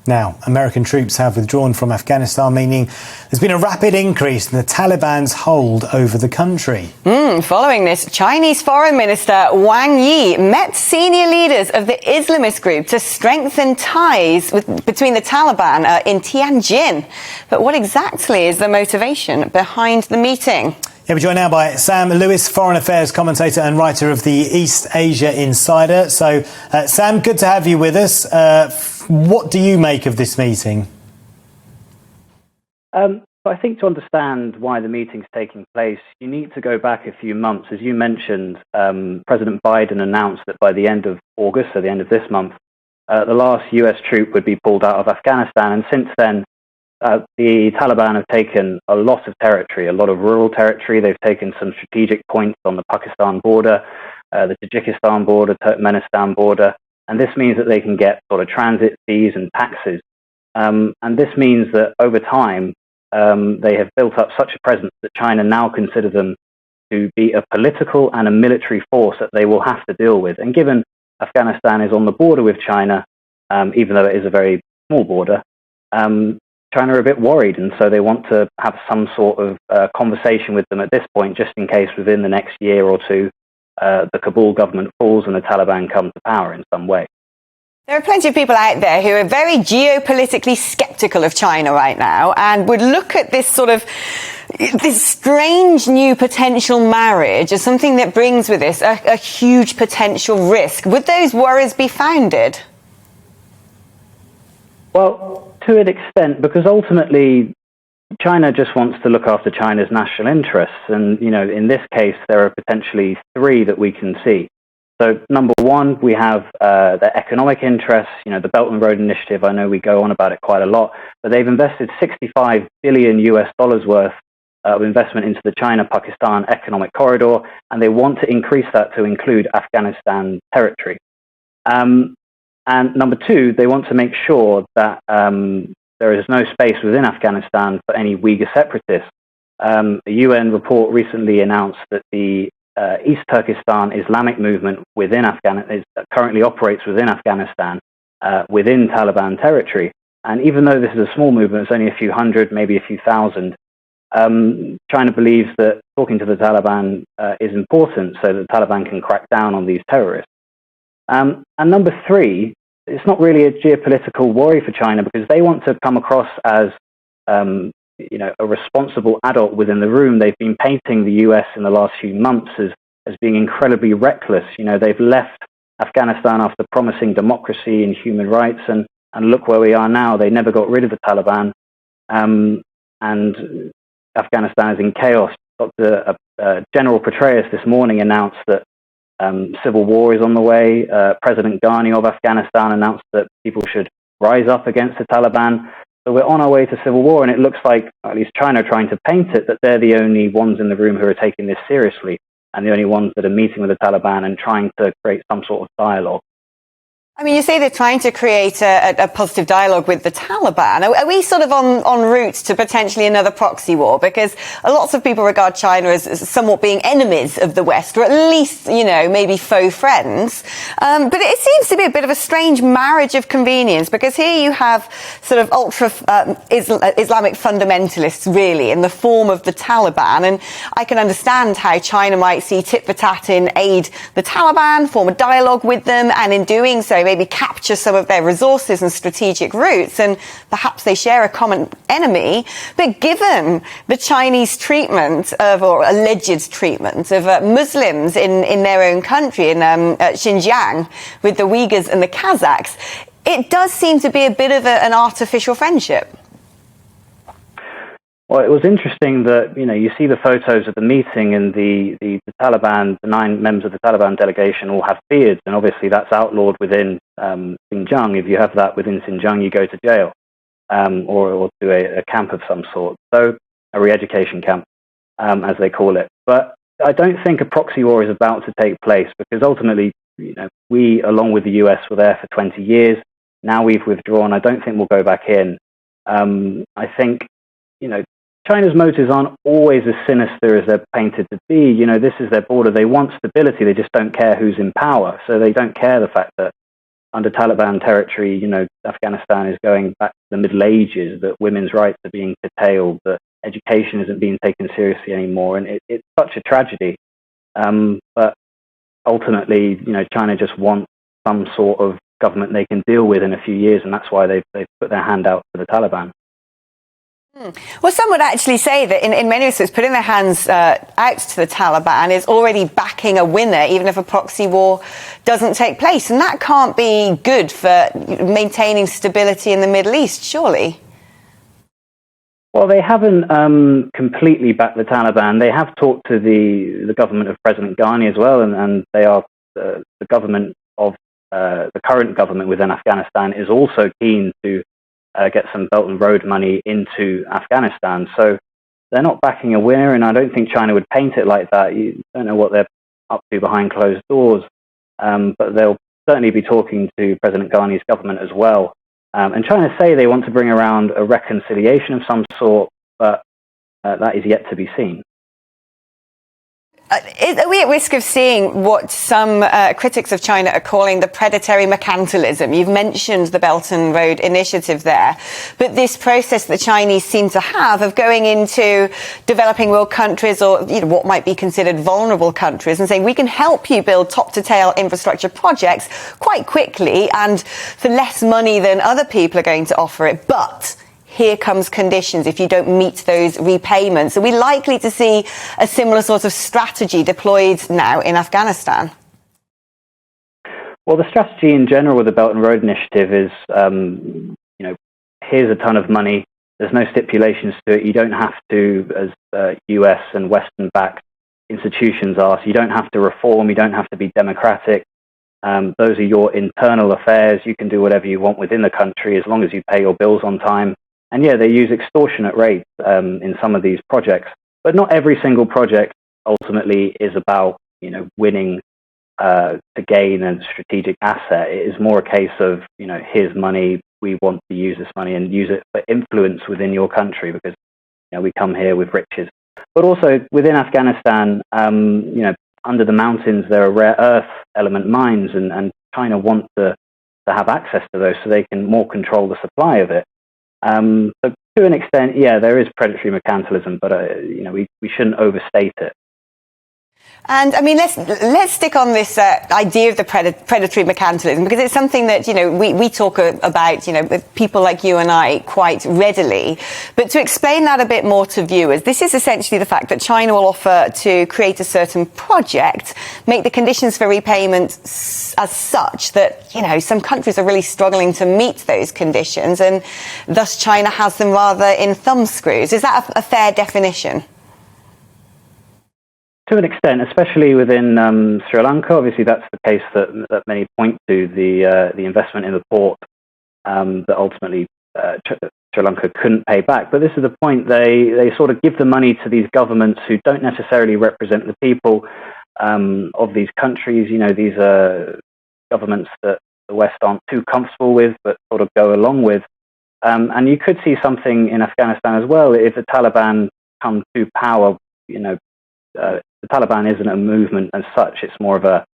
Now, American troops have withdrawn from Afghanistan, meaning there's been a rapid increase in the Taliban's hold over the country. Following this, Chinese Foreign Minister Wang Yi met senior leaders of the Islamist group to strengthen ties between the Taliban in Tianjin. But what exactly is the motivation behind the meeting? Yeah, we're joined now by Sam Lewis, foreign affairs commentator and writer of the East Asia Insider. So, Sam, good to have you with us. What do you make of this meeting? I think to understand why the meeting's taking place, you need to go back a few months. As you mentioned, President Biden announced that by the end of August, so the end of this month, the last US troop would be pulled out of Afghanistan. And since then, the Taliban have taken a lot of territory, a lot of rural territory. They've taken some strategic points on the Pakistan border, the Tajikistan border, Turkmenistan border. And this means that they can get sort of transit fees and taxes. And this means that over time, they have built up such a presence that China now consider them to be a political and a military force that they will have to deal with. And given Afghanistan is on the border with China, even though it is a very small border, China are a bit worried, and so they want to have some sort of conversation with them at this point, just in case within the next year or two, the Kabul government falls and the Taliban come to power in some way. There are plenty of people out there who are very geopolitically sceptical of China right now and would look at this this strange new potential marriage as something that brings with this a huge potential risk. Would those worries be founded? Well, to an extent, because ultimately China just wants to look after China's national interests. And, in this case, there are potentially three that we can see. So, number one, we have the economic interests, the Belt and Road Initiative. I know we go on about it quite a lot, but they've invested $65 billion worth of investment into the China-Pakistan economic corridor, and they want to increase that to include Afghanistan territory. And number two, they want to make sure that there is no space within Afghanistan for any Uyghur separatists. A UN report recently announced that the East Turkestan Islamic movement within Afghanistan currently operates within Afghanistan, within Taliban territory. And even though this is a small movement, it's only a few hundred, maybe a few thousand, China believes that talking to the Taliban is important so that the Taliban can crack down on these terrorists. And number three, it's not really a geopolitical worry for China because they want to come across as, a responsible adult within the room. They've been painting the US in the last few months as being incredibly reckless. They've left Afghanistan after promising democracy and human rights, and look where we are now. They never got rid of the Taliban, and Afghanistan is in chaos. General Petraeus this morning announced that civil war is on the way. President Ghani of Afghanistan announced that people should rise up against the Taliban. So we're on our way to civil war, and it looks like, at least China are trying to paint it, that they're the only ones in the room who are taking this seriously, and the only ones that are meeting with the Taliban and trying to create some sort of dialogue. I mean, you say they're trying to create a positive dialogue with the Taliban. Are we sort of en route to potentially another proxy war? Because lots of people regard China as somewhat being enemies of the West, or at least, maybe faux friends. But it seems to be a bit of a strange marriage of convenience, because here you have sort of ultra Islamic fundamentalists, really, in the form of the Taliban. And I can understand how China might see tit for tat in aid the Taliban, form a dialogue with them, and in doing so, maybe capture some of their resources and strategic routes, and perhaps they share a common enemy. But given the Chinese treatment or alleged treatment of Muslims in their own country, in Xinjiang, with the Uyghurs and the Kazakhs, it does seem to be a bit of an artificial friendship. Well, it was interesting that, you see the photos of the meeting, and the Taliban, the 9 members of the Taliban delegation all have beards, and obviously that's outlawed within Xinjiang. If you have that within Xinjiang, you go to jail, or to a camp of some sort, so a re-education camp, as they call it. But I don't think a proxy war is about to take place, because ultimately, we, along with the US, were there for 20 years. Now we've withdrawn. I don't think we'll go back in. I think, China's motives aren't always as sinister as they're painted to be. This is their border. They want stability. They just don't care who's in power. So they don't care the fact that under Taliban territory, Afghanistan is going back to the Middle Ages, that women's rights are being curtailed, that education isn't being taken seriously anymore. And it's such a tragedy. But ultimately, China just wants some sort of government they can deal with in a few years, and that's why they've put their hand out to the Taliban. Well, some would actually say that in many respects, putting their hands out to the Taliban is already backing a winner, even if a proxy war doesn't take place. And that can't be good for maintaining stability in the Middle East, surely. Well, they haven't completely backed the Taliban. They have talked to the government of President Ghani as well, and they are the government of the current government within Afghanistan is also keen to get some Belt and Road money into Afghanistan. So they're not backing a winner, and I don't think China would paint it like that. You don't know what they're up to behind closed doors, but they'll certainly be talking to President Ghani's government as well. And China say they want to bring around a reconciliation of some sort, but that is yet to be seen. Are we at risk of seeing what some critics of China are calling the predatory mercantilism? You've mentioned the Belt and Road Initiative there, but this process the Chinese seem to have of going into developing world countries or what might be considered vulnerable countries and saying we can help you build top-to-tail infrastructure projects quite quickly and for less money than other people are going to offer it, but here comes conditions if you don't meet those repayments. Are we likely to see a similar sort of strategy deployed now in Afghanistan? Well, the strategy in general with the Belt and Road Initiative is, here's a ton of money. There's no stipulations to it. You don't have to, as US and Western-backed institutions are, so you don't have to reform. You don't have to be democratic. Those are your internal affairs. You can do whatever you want within the country as long as you pay your bills on time. And yeah, they use extortionate rates in some of these projects, but not every single project ultimately is about winning to gain a strategic asset. It is more a case of here's money, we want to use this money and use it for influence within your country because we come here with riches. But also within Afghanistan, under the mountains there are rare earth element mines, and China wants to have access to those so they can more control the supply of it. So to an extent, yeah, there is predatory mercantilism, but we shouldn't overstate it. And I mean, let's stick on this idea of the predatory mercantilism, because it's something that we talk about with people like you and I quite readily. But to explain that a bit more to viewers, this is essentially the fact that China will offer to create a certain project, make the conditions for repayment as such that some countries are really struggling to meet those conditions, and thus China has them rather in thumbscrews. Is that a fair definition? To an extent, especially within Sri Lanka, obviously that's the case that many point to, the investment in the port that ultimately Sri Lanka couldn't pay back. But this is the point, they sort of give the money to these governments who don't necessarily represent the people of these countries. These are governments that the West aren't too comfortable with, but sort of go along with. And you could see something in Afghanistan as well if the Taliban come to power. The Taliban isn't a movement as such. It's more of a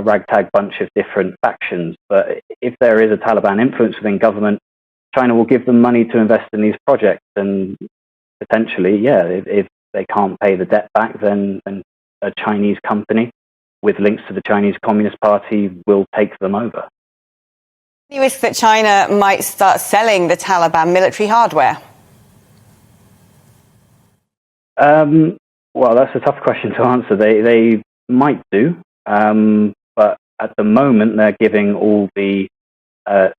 ragtag bunch of different factions. But if there is a Taliban influence within government, China will give them money to invest in these projects. And potentially, yeah, if they can't pay the debt back, then a Chinese company with links to the Chinese Communist Party will take them over. Any risk that China might start selling the Taliban military hardware? Well, that's a tough question to answer. They might do, but at the moment they're giving they're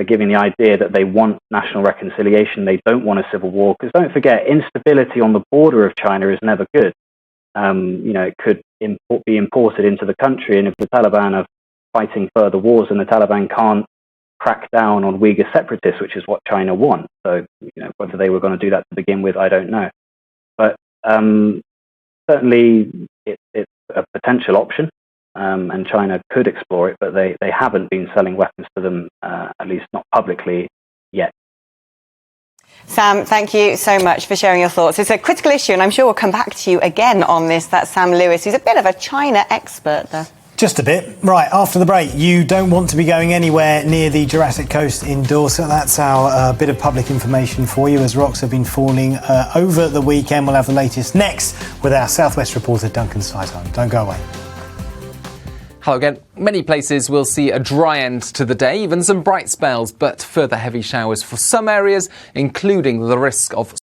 giving the idea that they want national reconciliation. They don't want a civil war, because don't forget, instability on the border of China is never good. It could be imported into the country, and if the Taliban are fighting further wars, and the Taliban can't crack down on Uyghur separatists, which is what China wants. So, whether they were going to do that to begin with, I don't know. But certainly it's a potential option, and China could explore it, but they haven't been selling weapons to them, at least not publicly yet. Sam, thank you so much for sharing your thoughts. It's a critical issue, and I'm sure we'll come back to you again on this. That's Sam Lewis, who's a bit of a China expert there. Just a bit. Right, after the break, you don't want to be going anywhere near the Jurassic Coast in Dorset. That's our bit of public information for you as rocks have been falling over the weekend. We'll have the latest next with our Southwest reporter Duncan Sightime. Don't go away. Hello again. Many places will see a dry end to the day, even some bright spells, but further heavy showers for some areas, including the risk of